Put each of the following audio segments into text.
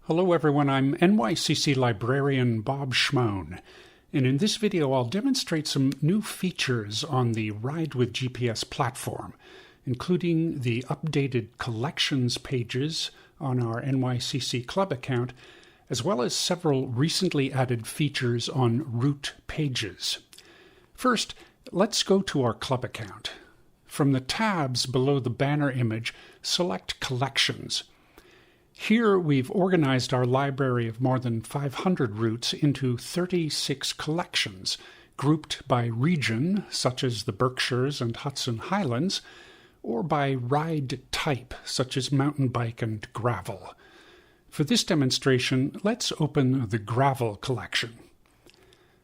Hello everyone, I'm NYCC librarian Bob Schmoen, and in this video I'll demonstrate some new features on the Ride with GPS platform, including the updated collections pages on our NYCC Club account, as well as several recently added features on route pages. First, let's go to our Club account. From the tabs below the banner image, select Collections. Here we've organized our library of more than 500 routes into 36 collections, grouped by region, such as the Berkshires and Hudson Highlands, or by ride type, such as mountain bike and gravel. For this demonstration, let's open the gravel collection.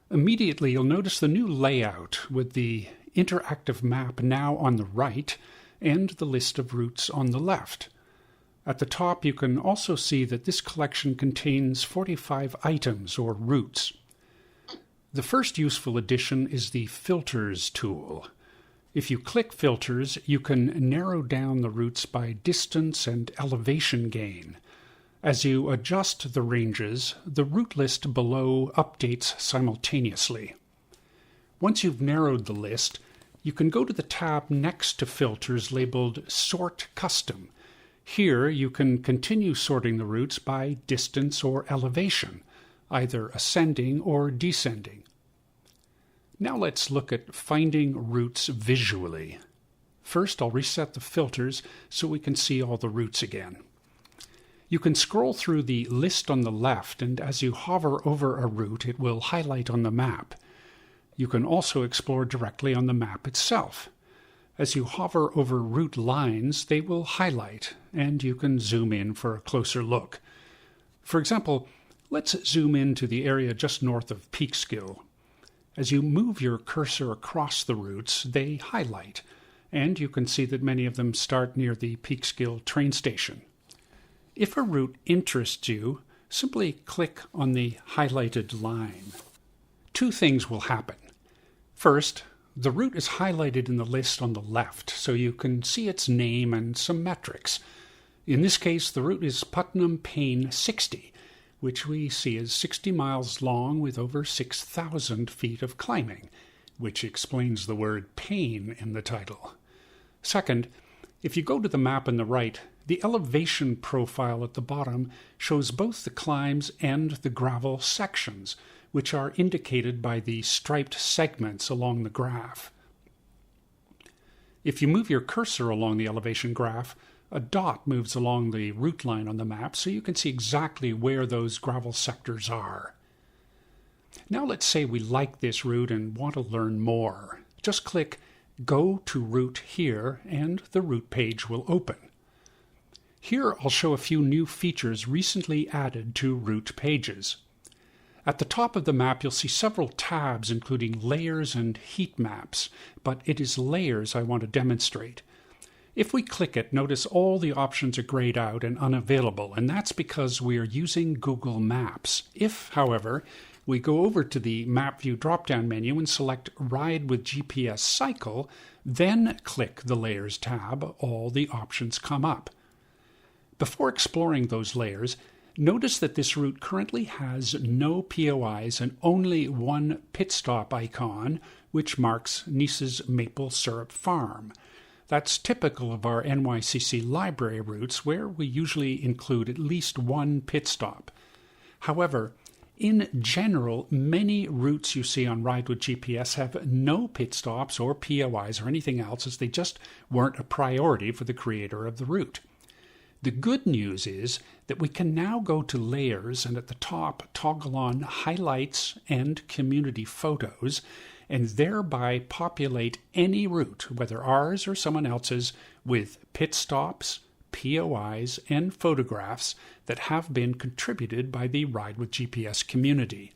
Immediately you'll notice the new layout with the interactive map now on the right and the list of routes on the left. At the top, you can also see that this collection contains 45 items or routes. The first useful addition is the Filters tool. If you click Filters, you can narrow down the routes by distance and elevation gain. As you adjust the ranges, the route list below updates simultaneously. Once you've narrowed the list, you can go to the tab next to Filters labeled Sort Custom. Here you can continue sorting the routes by distance or elevation, either ascending or descending. Now let's look at finding routes visually. First, I'll reset the filters so we can see all the routes again. You can scroll through the list on the left, and as you hover over a route, it will highlight on the map. You can also explore directly on the map itself. As you hover over route lines, they will highlight, and you can zoom in for a closer look. For example, let's zoom into the area just north of Peekskill. As you move your cursor across the routes, they highlight, and you can see that many of them start near the Peekskill train station. If a route interests you, simply click on the highlighted line. Two things will happen. First, the route is highlighted in the list on the left, so you can see its name and some metrics. In this case, the route is Putnam Payne 60, which we see is 60 miles long with over 6,000 feet of climbing, which explains the word Payne in the title. Second, if you go to the map on the right, the elevation profile at the bottom shows both the climbs and the gravel sections, which are indicated by the striped segments along the graph. If you move your cursor along the elevation graph, a dot moves along the route line on the map so you can see exactly where those gravel sectors are. Now let's say we like this route and want to learn more. Just click Go to Route here and the route page will open. Here I'll show a few new features recently added to route pages. At the top of the map, you'll see several tabs, including layers and heat maps, but it is layers I want to demonstrate. If we click it, notice all the options are grayed out and unavailable, and that's because we are using Google Maps. If, however, we go over to the Map View drop-down menu and select Ride with GPS Cycle, then click the Layers tab, all the options come up. Before exploring those layers, notice that this route currently has no POIs and only one pit stop icon, which marks Nice's Maple Syrup Farm. That's typical of our NYCC library routes, where we usually include at least one pit stop. However, in general, many routes you see on Ride with GPS have no pit stops or POIs or anything else, as they just weren't a priority for the creator of the route. The good news is that we can now go to Layers and at the top toggle on Highlights and Community Photos and thereby populate any route, whether ours or someone else's, with pit stops, POIs, and photographs that have been contributed by the Ride with GPS community.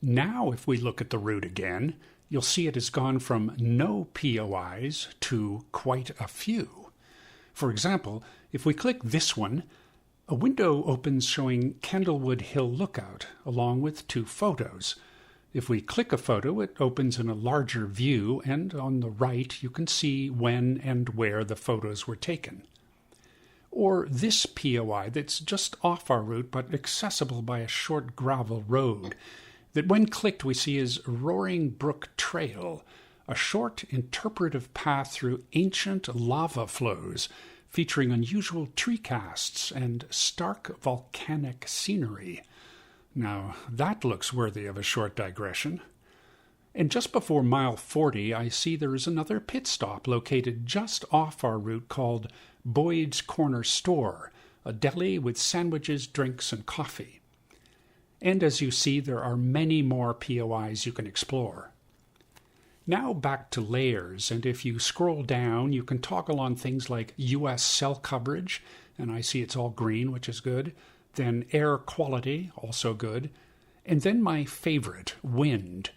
Now if we look at the route again, you'll see it has gone from no POIs to quite a few. For example, if we click this one, a window opens showing Candlewood Hill Lookout, along with two photos. If we click a photo, it opens in a larger view, and on the right you can see when and where the photos were taken. Or this POI that's just off our route but accessible by a short gravel road that when clicked we see is Roaring Brook Trail, a short interpretive path through ancient lava flows featuring unusual tree casts and stark volcanic scenery. Now, that looks worthy of a short digression. And just before mile 40, I see there is another pit stop located just off our route called Boyd's Corner Store, a deli with sandwiches, drinks, and coffee. And as you see, there are many more POIs you can explore. Now back to layers, and if you scroll down, you can toggle on things like US cell coverage, and I see it's all green, which is good, then air quality, also good, and then my favorite, wind.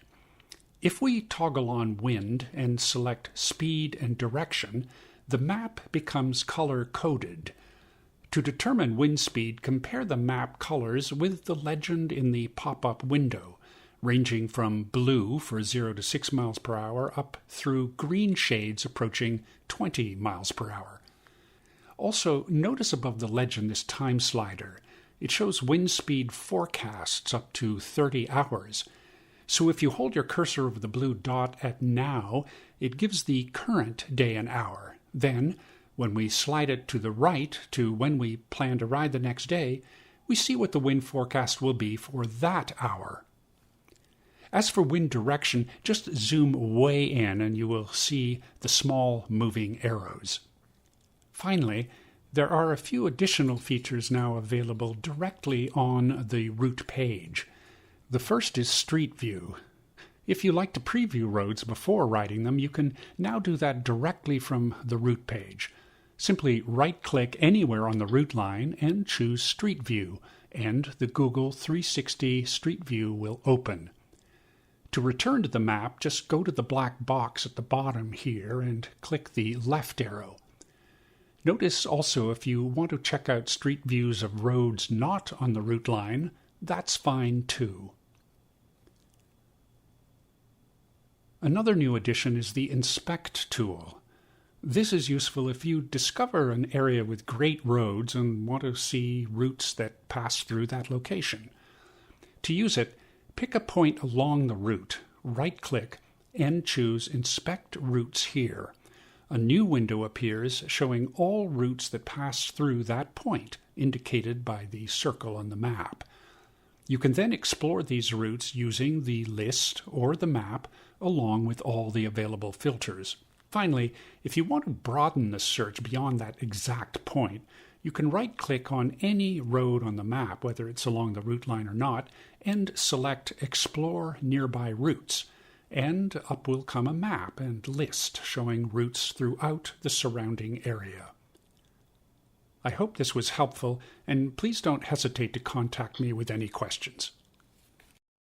If we toggle on wind and select speed and direction, the map becomes color-coded. To determine wind speed, compare the map colors with the legend in the pop-up window, ranging from blue for 0 to 6 miles per hour up through green shades approaching 20 miles per hour. Also, notice above the legend this time slider. It shows wind speed forecasts up to 30 hours. So if you hold your cursor over the blue dot at now, it gives the current day and hour. Then, when we slide it to the right to when we plan to ride the next day, we see what the wind forecast will be for that hour. As for wind direction, just zoom way in and you will see the small moving arrows. Finally, there are a few additional features now available directly on the route page. The first is Street View. If you like to preview roads before riding them, you can now do that directly from the route page. Simply right-click anywhere on the route line and choose Street View, and the Google 360 Street View will open. To return to the map, just go to the black box at the bottom here and click the left arrow. Notice also if you want to check out street views of roads not on the route line, that's fine too. Another new addition is the Inspect tool. This is useful if you discover an area with great roads and want to see routes that pass through that location. To use it, pick a point along the route, right-click, and choose Inspect Routes here. A new window appears showing all routes that pass through that point, indicated by the circle on the map. You can then explore these routes using the list or the map along with all the available filters. Finally, if you want to broaden the search beyond that exact point, you can right-click on any road on the map, whether it's along the route line or not, and select Explore Nearby Routes. And up will come a map and list showing routes throughout the surrounding area. I hope this was helpful, and please don't hesitate to contact me with any questions.